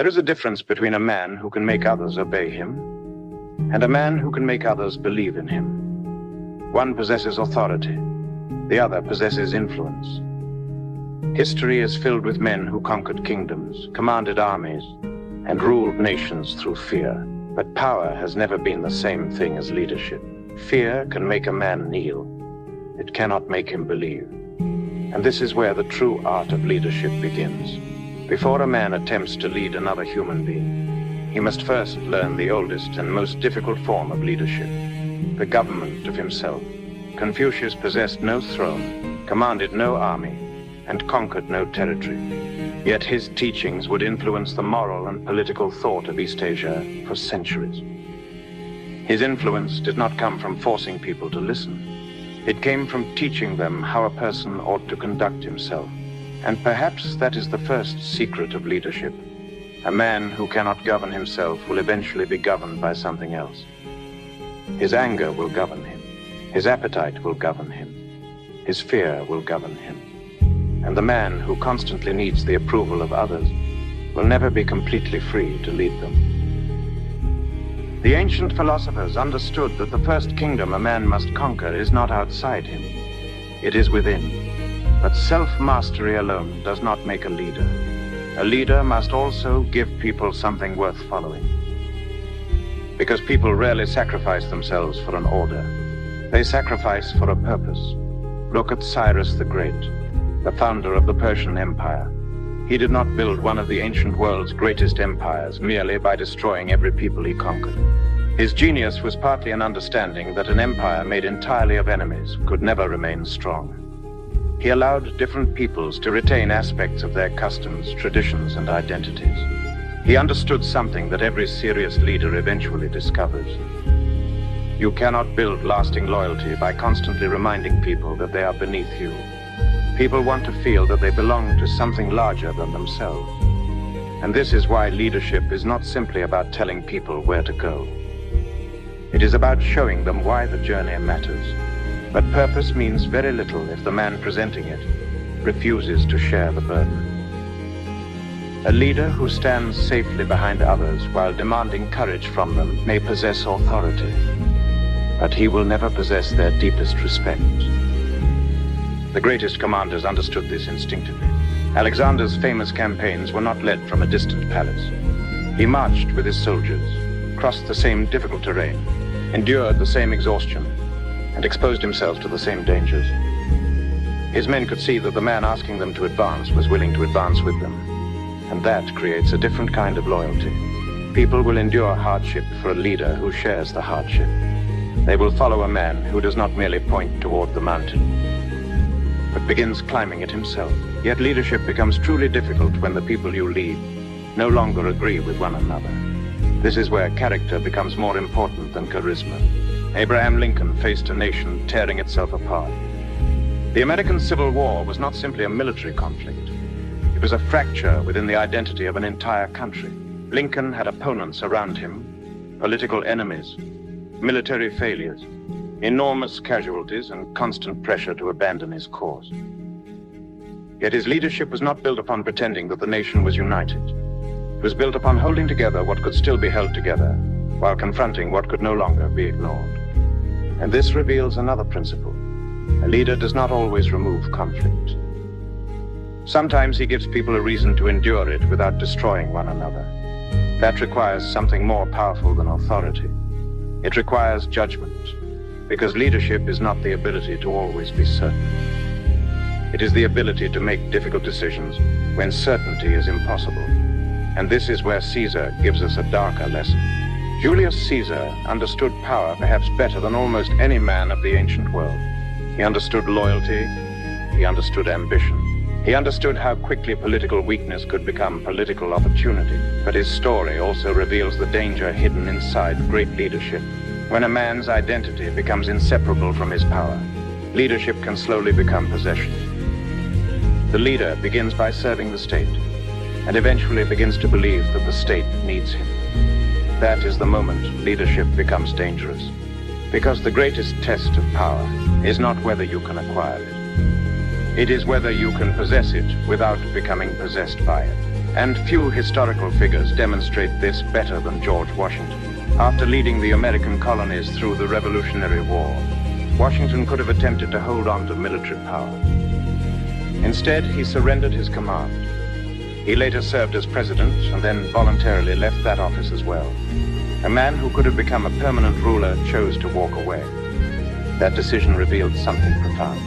There is a difference between a man who can make others obey him and a man who can make others believe in him. One possesses authority, the other possesses influence. History is filled with men who conquered kingdoms, commanded armies, and ruled nations through fear. But power has never been the same thing as leadership. Fear can make a man kneel. It cannot make him believe. And this is where the true art of leadership begins. Before a man attempts to lead another human being, he must first learn the oldest and most difficult form of leadership, the government of himself. Confucius possessed no throne, commanded no army, and conquered no territory. Yet his teachings would influence the moral and political thought of East Asia for centuries. His influence did not come from forcing people to listen. It came from teaching them how a person ought to conduct himself. And perhaps that is the first secret of leadership. A man who cannot govern himself will eventually be governed by something else. His anger will govern him. His appetite will govern him. His fear will govern him. And the man who constantly needs the approval of others will never be completely free to lead them. The ancient philosophers understood that the first kingdom a man must conquer is not outside him. It is within. But self-mastery alone does not make a leader. A leader must also give people something worth following. Because people rarely sacrifice themselves for an order. They sacrifice for a purpose. Look at Cyrus the Great, the founder of the Persian Empire. He did not build one of the ancient world's greatest empires merely by destroying every people he conquered. His genius was partly an understanding that an empire made entirely of enemies could never remain strong. He allowed different peoples to retain aspects of their customs, traditions, and identities. He understood something that every serious leader eventually discovers. You cannot build lasting loyalty by constantly reminding people that they are beneath you. People want to feel that they belong to something larger than themselves. And this is why leadership is not simply about telling people where to go. It is about showing them why the journey matters. But purpose means very little if the man presenting it refuses to share the burden. A leader who stands safely behind others while demanding courage from them may possess authority, but he will never possess their deepest respect. The greatest commanders understood this instinctively. Alexander's famous campaigns were not led from a distant palace. He marched with his soldiers, crossed the same difficult terrain, endured the same exhaustion, and exposed himself to the same dangers. His men could see that the man asking them to advance was willing to advance with them, and that creates a different kind of loyalty. People will endure hardship for a leader who shares the hardship. They will follow a man who does not merely point toward the mountain, but begins climbing it himself. Yet leadership becomes truly difficult when the people you lead no longer agree with one another. This is where character becomes more important than charisma. Abraham Lincoln faced a nation tearing itself apart. The American Civil War was not simply a military conflict. It was a fracture within the identity of an entire country. Lincoln had opponents around him, political enemies, military failures, enormous casualties, and constant pressure to abandon his cause. Yet his leadership was not built upon pretending that the nation was united. It was built upon holding together what could still be held together, while confronting what could no longer be ignored. And this reveals another principle. A leader does not always remove conflict. Sometimes he gives people a reason to endure it without destroying one another. That requires something more powerful than authority. It requires judgment, because leadership is not the ability to always be certain. It is the ability to make difficult decisions when certainty is impossible. And this is where Caesar gives us a darker lesson. Julius Caesar understood power perhaps better than almost any man of the ancient world. He understood loyalty. He understood ambition. He understood how quickly political weakness could become political opportunity. But his story also reveals the danger hidden inside great leadership. When a man's identity becomes inseparable from his power, leadership can slowly become possession. The leader begins by serving the state, and eventually begins to believe that the state needs him. That is the moment leadership becomes dangerous, because the greatest test of power is not whether you can acquire it. It is whether you can possess it without becoming possessed by it. And few historical figures demonstrate this better than George Washington. After leading the American colonies through the Revolutionary War, Washington could have attempted to hold on to military power. Instead, he surrendered his command. He later served as president and then voluntarily left that office as well. A man who could have become a permanent ruler chose to walk away. That decision revealed something profound.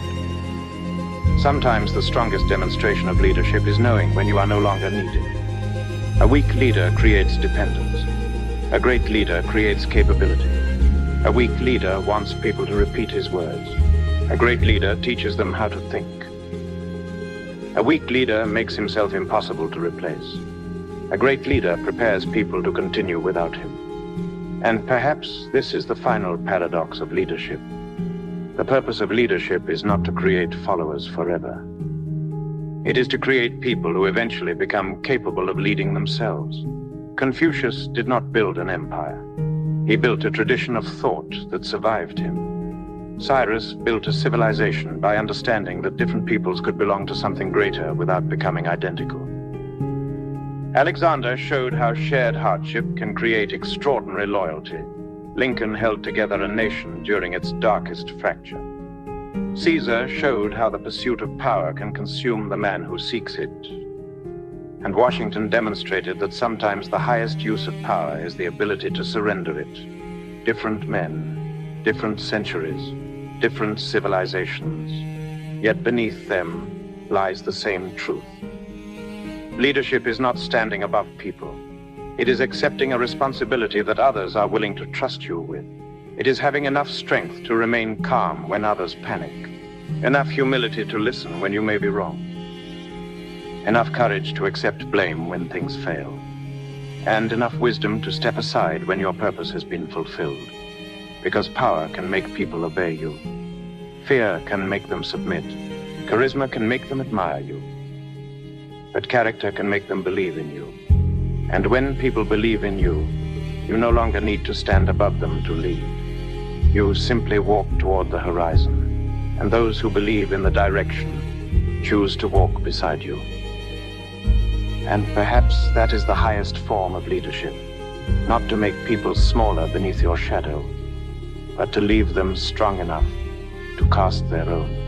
Sometimes the strongest demonstration of leadership is knowing when you are no longer needed. A weak leader creates dependence. A great leader creates capability. A weak leader wants people to repeat his words. A great leader teaches them how to think. A weak leader makes himself impossible to replace. A great leader prepares people to continue without him. And perhaps this is the final paradox of leadership. The purpose of leadership is not to create followers forever. It is to create people who eventually become capable of leading themselves. Confucius did not build an empire. He built a tradition of thought that survived him. Cyrus built a civilization by understanding that different peoples could belong to something greater without becoming identical. Alexander showed how shared hardship can create extraordinary loyalty. Lincoln held together a nation during its darkest fracture. Caesar showed how the pursuit of power can consume the man who seeks it. And Washington demonstrated that sometimes the highest use of power is the ability to surrender it. Different men, different centuries, different civilizations, yet beneath them lies the same truth. Leadership is not standing above people. It is accepting a responsibility that others are willing to trust you with. It is having enough strength to remain calm when others panic, enough humility to listen when you may be wrong, enough courage to accept blame when things fail, and enough wisdom to step aside when your purpose has been fulfilled. Because power can make people obey you. Fear can make them submit. Charisma can make them admire you. But character can make them believe in you. And when people believe in you, you no longer need to stand above them to lead. You simply walk toward the horizon, and those who believe in the direction choose to walk beside you. And perhaps that is the highest form of leadership, not to make people smaller beneath your shadow, but to leave them strong enough to cast their own.